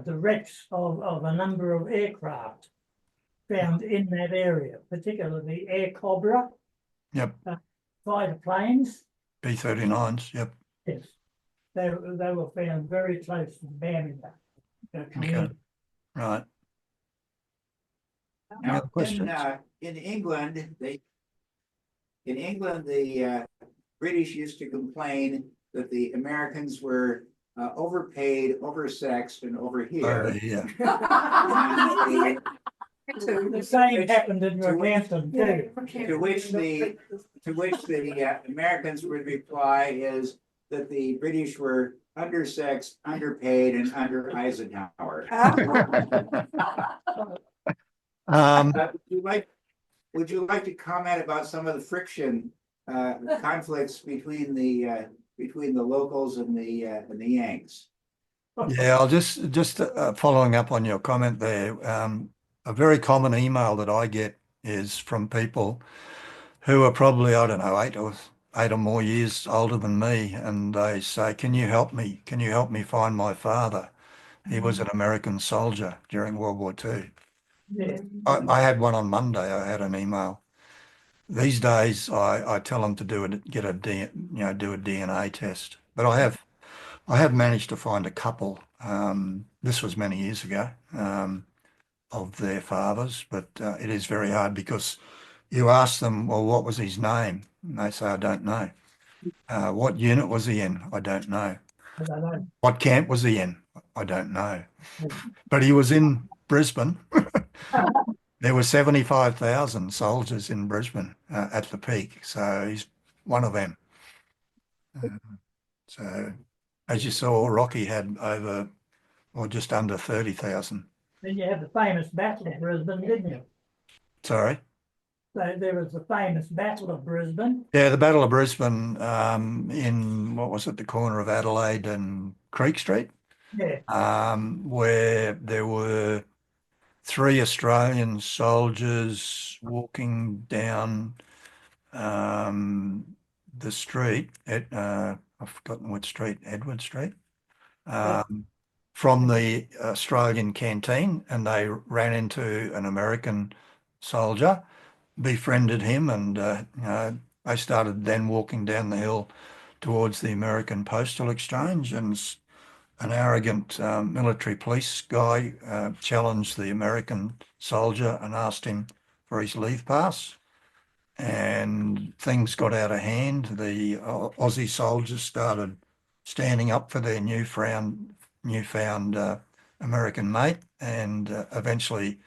wrecks of a number of aircraft found in that area, particularly Air Cobra. Yep. Fighter planes. B-39s. Yep. Yes. They were found very close to Bamaga. Okay. Right. Any Now, other questions? in England, the British used to complain that the Americans were overpaid, oversexed, and overheated. Yeah. The same happened in Rockhampton too. To which the Americans would reply is that the British were undersexed, underpaid, and under Eisenhower. Would you like to comment about some of the friction, conflicts between the locals and the Yanks? Yeah, I'll just following up on your comment there. A very common email that I get is from people who are probably, I don't know, 8 or more years older than me, and they say, "Can you help me? Can you help me find my father? He was an American soldier during World War II." Yeah. I had one on Monday. I had an email. These days, I tell them to do a DNA test. But I have managed to find a couple. This was many years ago, of their fathers, but it is very hard because you ask them, "Well, what was his name?" And they say, "I don't know." What unit was he in? I don't know. I don't know. What camp was he in? I don't know. But he was in Brisbane. There were 75,000 soldiers in Brisbane at the peak, so he's one of them. So, as you saw, Rocky had over or just under 30,000. Then you have the famous Battle of Brisbane, didn't you? Sorry? So there was the famous Battle of Brisbane. Yeah, the Battle of Brisbane in, what was it, the corner of Adelaide and Creek Street, Yeah, where there were 3 Australian soldiers walking down the street at, I've forgotten what street, Edward Street, from the Australian canteen, and they ran into an American soldier, befriended him, and they started then walking down the hill towards the American Postal Exchange, and an arrogant military police guy challenged the American soldier and asked him for his leave pass, and things got out of hand. The Aussie soldiers started standing up for their newfound American mate, and eventually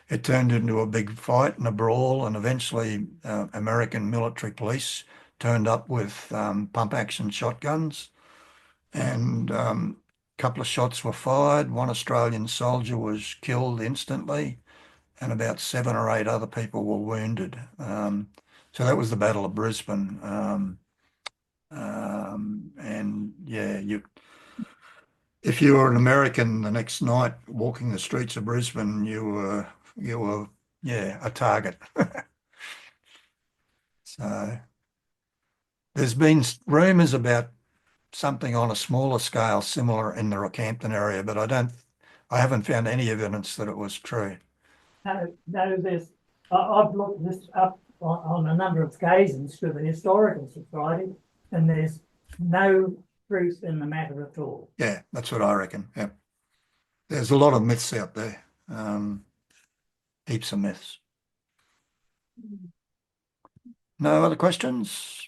it turned into a big fight and a brawl, and eventually American military police turned up with pump action shotguns, and a couple of shots were fired. 1 Australian soldier was killed instantly, and about 7 or 8 other people were wounded. So that was the Battle of Brisbane. And yeah, if you were an American the next night walking the streets of Brisbane, you were yeah, a target. So there's been rumours about something on a smaller scale similar in the Rockhampton area, but I haven't found any evidence that it was true. no, I've looked this up on a number of occasions through the Historical Society, and there's no truth in the matter at all. Yeah, that's what I reckon. Yeah. There's a lot of myths out there. Heaps of myths. No other questions?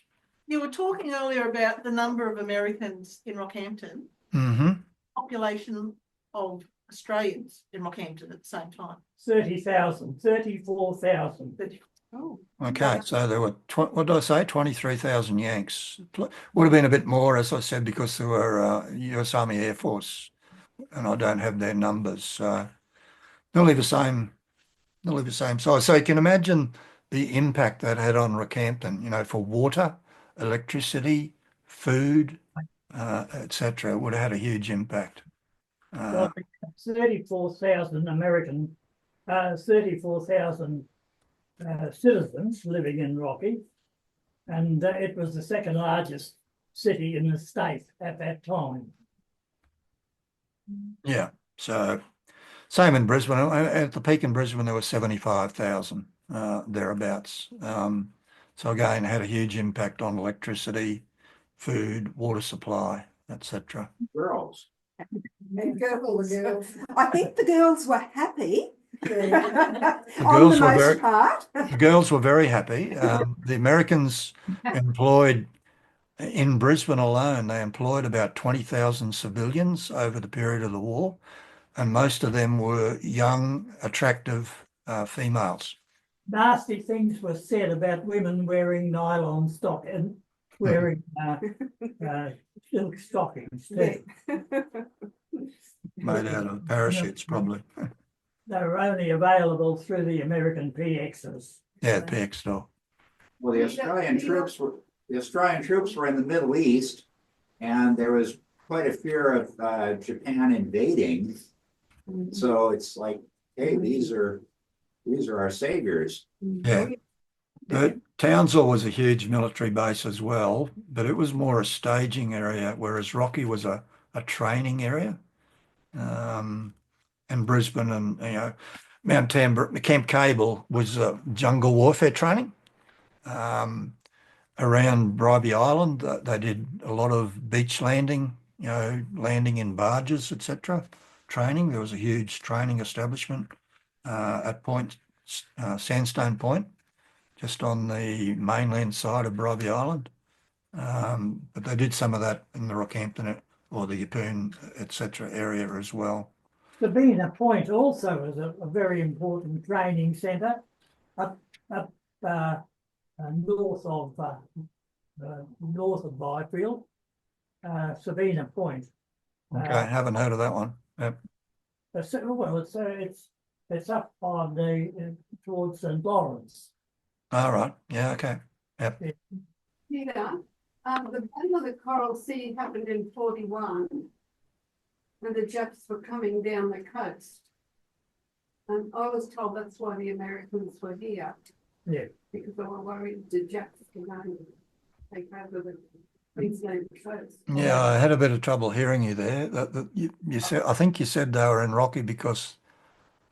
You were talking earlier about the number of Americans in Rockhampton, Mm-hmm. population of Australians in Rockhampton at the same time. 34,000. Oh, Okay, so there were, what did I say, 23,000 Yanks. Would have been a bit more, as I said, because there were US Army Air Force, and I don't have their numbers. So nearly the same size. So you can imagine the impact that had on Rockhampton, for water, electricity, food, etc. It would have had a huge impact. 34,000 American, 34,000 citizens living in Rocky, and it was the second largest city in the state at that time. Yeah, so same in Brisbane. At the peak in Brisbane, there were 75,000 thereabouts. So again, had a huge impact on electricity, food, water supply, etc. Girls. Girls. I think the girls were happy. The On girls the were most part. The girls were very happy. The Americans employed, in Brisbane alone, they employed about 20,000 civilians over the period of the war, and most of them were young, attractive females. Nasty things were said about women wearing nylon stock and wearing silk stockings too. Made out of parachutes, probably. They were only available through the American PXs. Yeah, PX store. Well, the Australian troops were in the Middle East, and there was quite a fear of Japan invading. So it's like, hey, these are our saviors. Yeah. But Townsville was a huge military base as well, but it was more a staging area, whereas Rocky was a training area. And Brisbane and Mount Tambora, Camp Cable was jungle warfare training. Around Bribie Island, they did a lot of beach landing, landing in barges, etc. Training. There was a huge training establishment at Sandstone Point, just on the mainland side of Bribie Island. But they did some of that in the Rockhampton or the Yeppoon, etc. area as well. Sabina Point also is a very important training centre up north of Byfield. Sabina Point. Okay, haven't heard of that one. Yep. Well, it's up on the towards St Lawrence. All right. Yeah. Okay. Yep. Peter, the Battle of the Coral Sea happened in 41. When the Japs were coming down the coast. And I was told that's why the Americans were here. Yeah. Because they were worried the Japs were going to take over the Queensland coast. Yeah, I had a bit of trouble hearing you there. You said, I think you said they were in Rocky because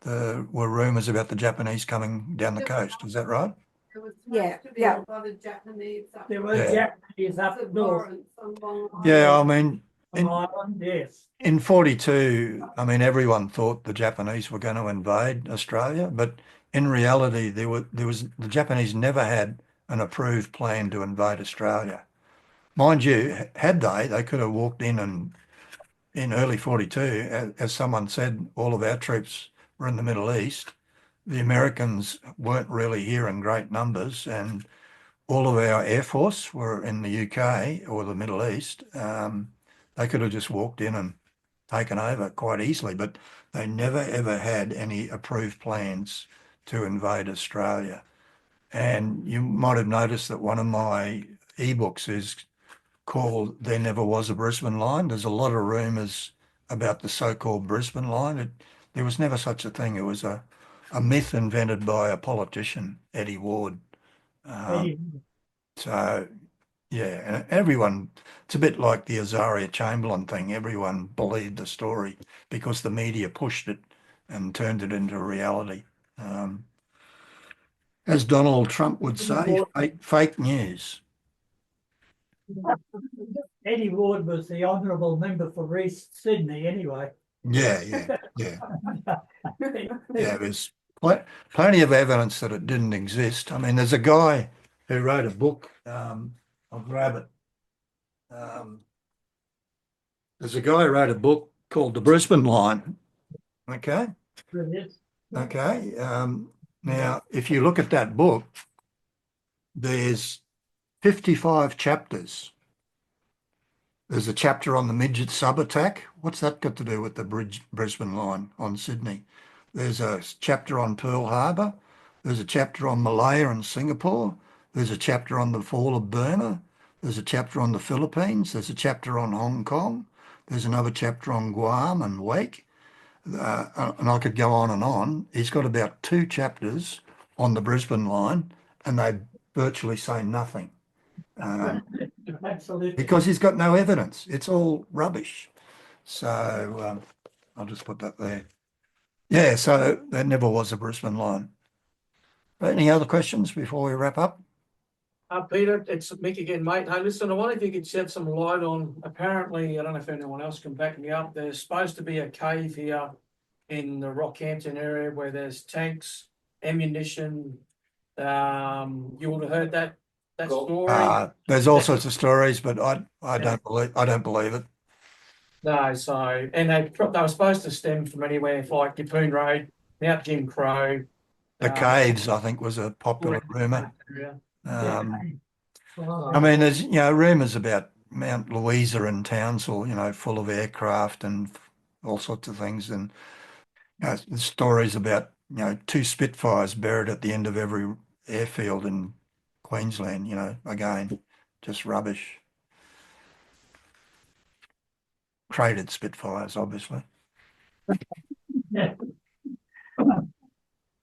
there were rumours about the Japanese coming down the coast. Is that right? There was Yeah, supposed to be yeah. a lot of Japanese up There were Yeah. Japanese up St. north Lawrence and Long Yeah, I Island. mean, of Ireland, yes. in 42, I mean, everyone thought the Japanese were going to invade Australia, but in reality, the Japanese never had an approved plan to invade Australia. Mind you, had they could have walked in and in early 42, as someone said, all of our troops were in the Middle East. The Americans weren't really here in great numbers, and all of our Air Force were in the UK or the Middle East. They could have just walked in and taken over quite easily, but they never ever had any approved plans to invade Australia. And you might have noticed that one of my ebooks is called There Never Was a Brisbane Line. There's a lot of rumours about the so-called Brisbane Line. There was never such a thing. It was a myth invented by a politician, Eddie Ward. So, yeah, and everyone, it's a bit like the Azaria Chamberlain thing. Everyone believed the story because the media pushed it and turned it into reality. As Donald Trump would say, fake news. Eddie Ward was the honourable member for East Sydney anyway. Yeah. Yeah, there's plenty of evidence that it didn't exist. I mean, there's a guy who wrote a book. I'll grab it. There's a guy who wrote a book called The Brisbane Line. Okay. Brilliant. Okay. Now, if you look at that book, there's 55 chapters. There's a chapter on the midget sub-attack. What's that got to do with the Brisbane Line on Sydney? There's a chapter on Pearl Harbor. There's a chapter on Malaya and Singapore. There's a chapter on the fall of Burma. There's a chapter on the Philippines. There's a chapter on Hong Kong. There's another chapter on Guam and Wake. And I could go on and on. He's got about 2 chapters on the Brisbane Line, and they virtually say nothing. Absolutely. Because he's got no evidence. It's all rubbish. So I'll just put that there. Yeah, so there never was a Brisbane Line. Any other questions before we wrap up? Peter, it's Mick again, mate. Hey, listen, I wonder if you could shed some light on, apparently, I don't know if anyone else can back me up, there's supposed to be a cave here in the Rockhampton area where there's tanks, ammunition. You would have heard that story. There's all sorts of stories, but I don't believe it. No, so, and they were supposed to stem from anywhere like Yeppoon Road, Mount Jim Crow. The caves, I think, was a popular rumour. Yeah. I mean, there's, rumours about Mount Louisa in Townsville, full of aircraft and all sorts of things. And there's stories about, 2 Spitfires buried at the end of every airfield in Queensland, again, just rubbish. Crated Spitfires, obviously. Yeah.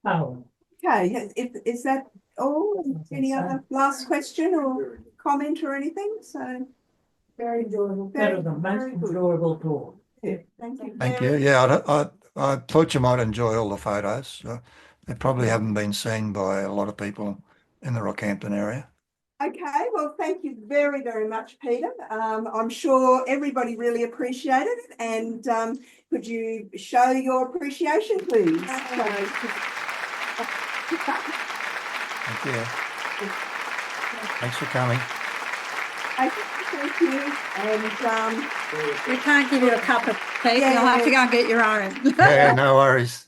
Oh, Okay, is that all? Any other last question or comment or anything? So very enjoyable. that was a most enjoyable tour. Thank you. Thank you. Yeah, I thought you might enjoy all the photos. They probably haven't been seen by a lot of people in the Rockhampton area. Okay, well, thank you very, very much, Peter. I'm sure everybody really appreciated it. And could you show your appreciation, please? Thank you. Thanks for coming. Thank you. And We can't give you a cup of Pete, you'll have to go and get your own. Yeah, no worries.